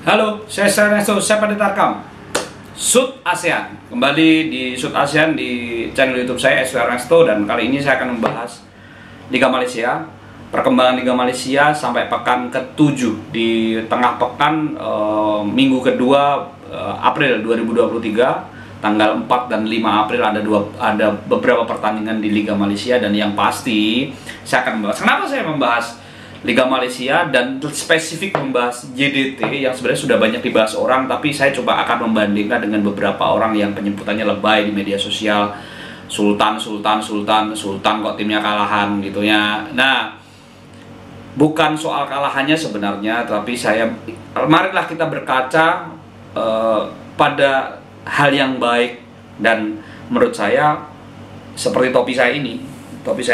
Halo, saya Ernesto, saya Pandit Arkam. Sud ASEAN. Kembali di Sud ASEAN di channel YouTube saya Ernesto, dan kali ini saya akan membahas Liga Malaysia, perkembangan Liga Malaysia sampai pekan ke-7 di tengah pekan minggu kedua April 2023, tanggal 4 dan 5 April ada beberapa pertandingan di Liga Malaysia, dan yang pasti saya akan membahas. Kenapa saya membahas Liga Malaysia dan spesifik membahas JDT yang sebenarnya sudah banyak dibahas orang, tapi saya coba akan membandingkan dengan beberapa orang yang penyebutannya lebay di media sosial. Sultan kok timnya kalahan gitu ya. Nah, bukan soal kalahannya sebenarnya, tapi marilah kita berkaca pada hal yang baik. Dan menurut saya seperti topi saya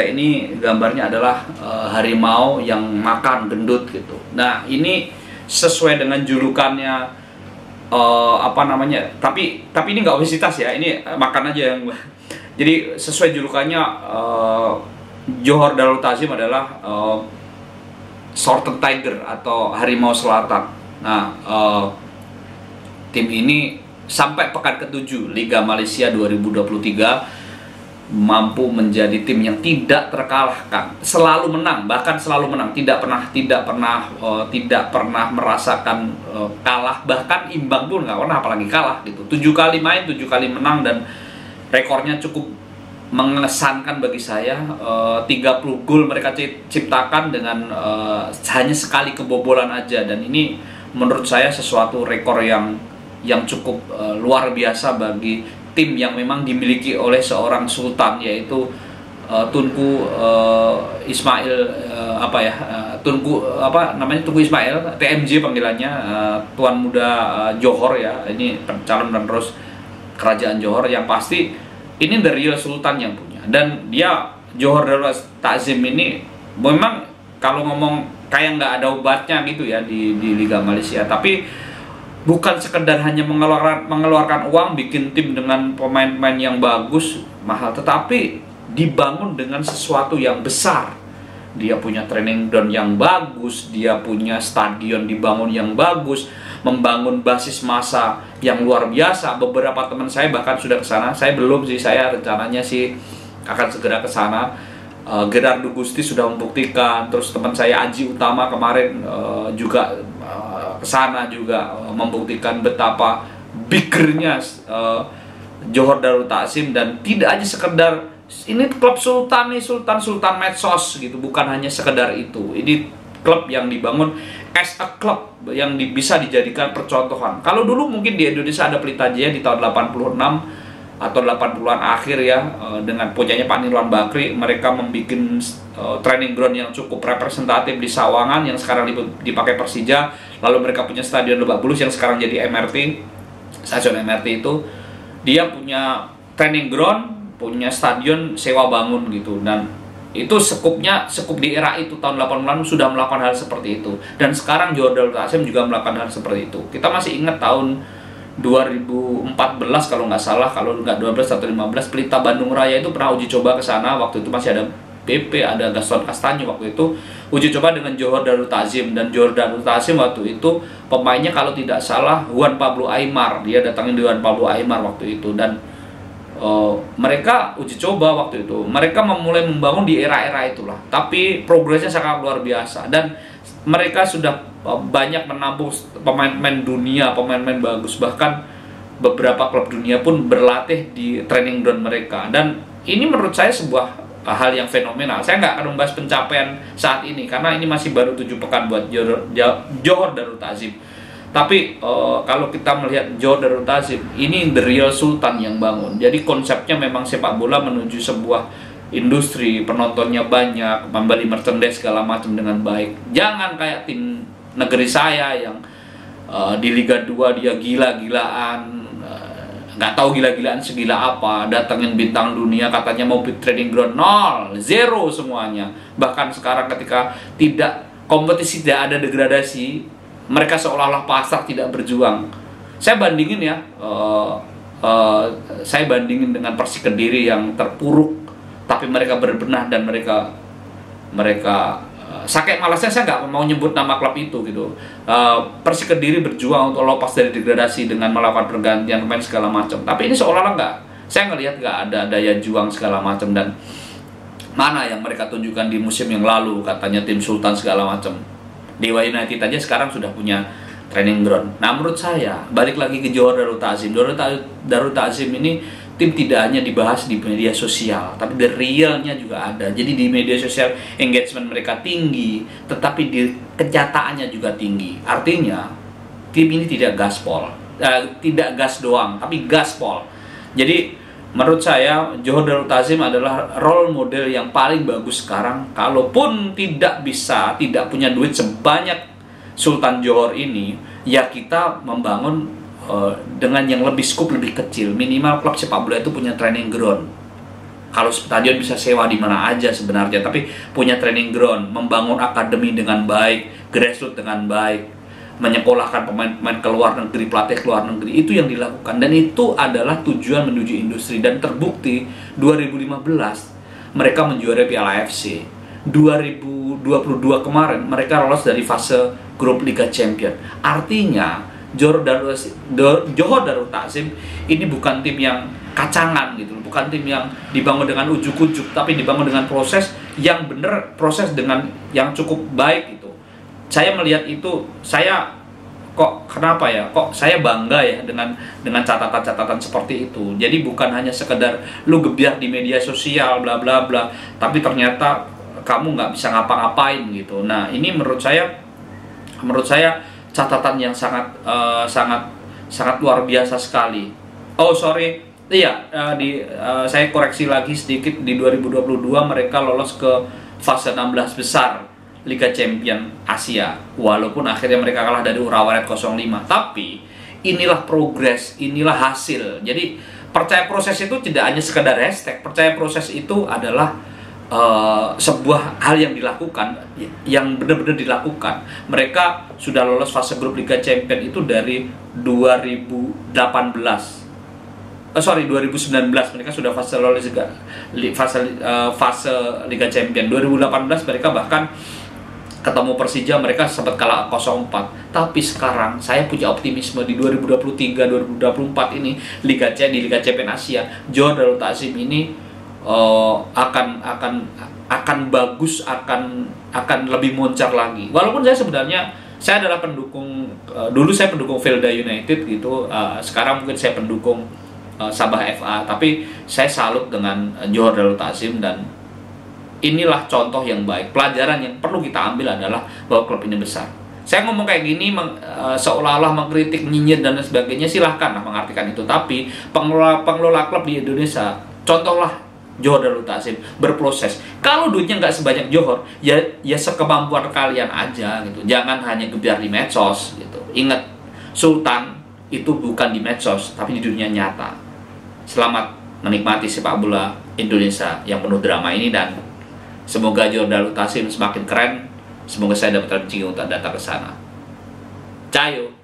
ini gambarnya adalah harimau yang makan gendut gitu. Nah, ini sesuai dengan julukannya tapi ini nggak obesitas ya, ini makan aja yang jadi sesuai julukannya. Johor Darul Ta'zim adalah Sorted Tiger atau harimau selatan. Nah, tim ini sampai pekan ke-7 Liga Malaysia 2023 mampu menjadi tim yang tidak terkalahkan, selalu menang, bahkan selalu menang, tidak pernah merasakan kalah, bahkan imbang pun nggak pernah, apalagi kalah gitu. 7 kali main, 7 kali menang, dan rekornya cukup mengesankan bagi saya. 30 gol mereka ciptakan dengan hanya sekali kebobolan aja, dan ini menurut saya sesuatu rekor yang cukup luar biasa bagi tim yang memang dimiliki oleh seorang sultan, yaitu Tunku Ismail Tunku Ismail, TMJ panggilannya, Tuan Muda Johor ya. Ini calon penerus kerajaan Johor yang pasti ini the real sultan yang punya. Dan dia Johor Darul Ta'zim ini memang kalau ngomong kayak nggak ada obatnya gitu ya di Liga Malaysia, tapi bukan sekedar hanya mengeluarkan uang bikin tim dengan pemain-pemain yang bagus, mahal, tetapi dibangun dengan sesuatu yang besar. Dia punya training ground yang bagus, dia punya stadion dibangun yang bagus, membangun basis massa yang luar biasa. Beberapa teman saya bahkan sudah ke sana. Saya belum sih, saya rencananya sih akan segera ke sana. Gerardo Gusti sudah membuktikan, terus teman saya Aji Utama kemarin juga kesana juga membuktikan betapa biggernya Johor Darul Ta'zim. Dan tidak aja sekedar ini klub sultan nih, sultan medsos gitu, bukan hanya sekedar itu. Ini klub yang dibangun as a club yang bisa dijadikan percontohan. Kalau dulu mungkin di Indonesia ada Pelita Jaya di tahun 86 atau 80-an akhir ya, dengan punyanya Pak Nirwan Bakri, mereka membuat training ground yang cukup representatif di Sawangan yang sekarang dipakai Persija. Lalu mereka punya stadion Lebak Bulus yang sekarang jadi MRT, stasiun MRT itu. Dia punya training ground, punya stadion sewa bangun gitu, dan itu skup di era itu tahun 80-an sudah melakukan hal seperti itu. Dan sekarang Johor Darul Ta'zim juga melakukan hal seperti itu. Kita masih ingat tahun 2014 kalau nggak salah, kalau nggak 12 atau 15, Pelita Bandung Raya itu pernah uji coba ke sana. Waktu itu masih ada BP, ada Gaston Castanyo waktu itu uji coba dengan Johor Darul Ta'zim. Dan Johor Darul Ta'zim waktu itu pemainnya kalau tidak salah Juan Pablo Aimar, dia datangin Juan Pablo Aimar waktu itu. Dan mereka uji coba waktu itu, mereka memulai membangun di era-era itulah, tapi progresnya sangat luar biasa. Dan mereka sudah banyak menampung pemain-pemain dunia, pemain-pemain bagus, bahkan beberapa klub dunia pun berlatih di training ground mereka. Dan ini menurut saya sebuah hal yang fenomenal. Saya nggak akan membahas pencapaian saat ini karena ini masih baru 7 pekan buat Johor Darul Ta'zim. Tapi kalau kita melihat Johor Darul Ta'zim, ini the real sultan yang bangun. Jadi konsepnya memang sepak bola menuju sebuah industri, penontonnya banyak, membeli merchandise segala macam dengan baik. Jangan kayak tim negeri saya yang di Liga 2 dia gila-gilaan, nggak tahu gila-gilaan segila apa, datengin bintang dunia katanya mau training ground, 0, 0 semuanya. Bahkan sekarang ketika tidak kompetisi, tidak ada degradasi, mereka seolah-olah pasrah, tidak berjuang. Saya bandingin ya, saya bandingin dengan Persik Kediri yang terpuruk, tapi mereka berbenah dan mereka saking malasnya saya nggak mau nyebut nama klub itu gitu. Persik Kediri berjuang untuk lepas dari degradasi dengan melakukan pergantian pemain segala macam. Tapi ini seolah-olah nggak, saya ngelihat nggak ada daya juang segala macam. Dan mana yang mereka tunjukkan di musim yang lalu, katanya tim Sultan segala macam. Dewa United aja sekarang sudah punya training ground. Nah, menurut saya balik lagi ke Johor Darul Ta'zim. Darul Ta'zim ini tim tidak hanya dibahas di media sosial, tapi the realnya juga ada. Jadi di media sosial engagement mereka tinggi, tetapi di kenyataannya juga tinggi. Artinya tim ini tidak gaspol, tidak gas doang, tapi gaspol. Jadi menurut saya Johor Darul Ta'zim adalah role model yang paling bagus sekarang. Kalaupun tidak punya duit sebanyak Sultan Johor ini, ya kita membangun dengan yang lebih skup lebih kecil. Minimal klub sepak bola itu punya training ground. Kalau stadion bisa sewa di mana aja sebenarnya, tapi punya training ground, membangun akademi dengan baik, grassroots dengan baik, menyekolahkan pemain-pemain ke luar negeri, pelatih ke luar negeri, itu yang dilakukan. Dan itu adalah tujuan menuju industri. Dan terbukti 2015 mereka menjuarai Piala AFC. 2022 kemarin mereka lolos dari fase grup Liga Champion. Artinya Johor Darul Ta'zim ini bukan tim yang kacangan gitu, bukan tim yang dibangun dengan ujuk-ujuk, tapi dibangun dengan proses yang benar, proses dengan yang cukup baik gitu. Saya melihat itu, saya kenapa ya? Kok saya bangga ya dengan catatan-catatan seperti itu. Jadi bukan hanya sekedar lu gebiar di media sosial bla bla bla, tapi ternyata kamu nggak bisa ngapa-ngapain gitu. Nah, ini menurut saya catatan yang sangat luar biasa sekali. Oh sorry, iya, saya koreksi lagi sedikit. Di 2022 mereka lolos ke fase 16 besar Liga Champion Asia, walaupun akhirnya mereka kalah dari Urawa Red 05. Tapi inilah progres, inilah hasil. Jadi percaya proses itu tidak hanya sekedar hashtag. Percaya proses itu adalah sebuah hal yang dilakukan, yang benar-benar dilakukan. Mereka sudah lolos fase grup Liga Champion itu dari 2019. Mereka sudah lolos fase Liga Champion. 2018 mereka bahkan ketemu Persija, mereka sempat kalah 0-4. Tapi sekarang saya punya optimisme di 2023-2024 ini di Liga Champion Asia, Johor Darul Ta'zim ini akan bagus, akan lebih moncar lagi. Walaupun saya adalah pendukung, dulu saya pendukung Velda United gitu, sekarang mungkin saya pendukung Sabah FA, tapi saya salut dengan Johor Darul Ta'zim. Dan inilah contoh yang baik. Pelajaran yang perlu kita ambil adalah bahwa klub ini besar. Saya ngomong kayak gini seolah-olah mengkritik, nyinyir dan sebagainya, silahkan lah mengartikan itu. Tapi pengelola klub di Indonesia, contohlah Johor Darul Ta'zim berproses. Kalau duitnya nggak sebanyak Johor, ya sekemampuan kalian aja gitu. Jangan hanya gebiar di medsos gitu. Ingat, Sultan itu bukan di medsos, tapi di dunia nyata. Selamat menikmati sepak bola Indonesia yang penuh drama ini, dan semoga Johor Darul Ta'zim semakin keren. Semoga saya dapat rezeki untuk datang ke sana. Cayo.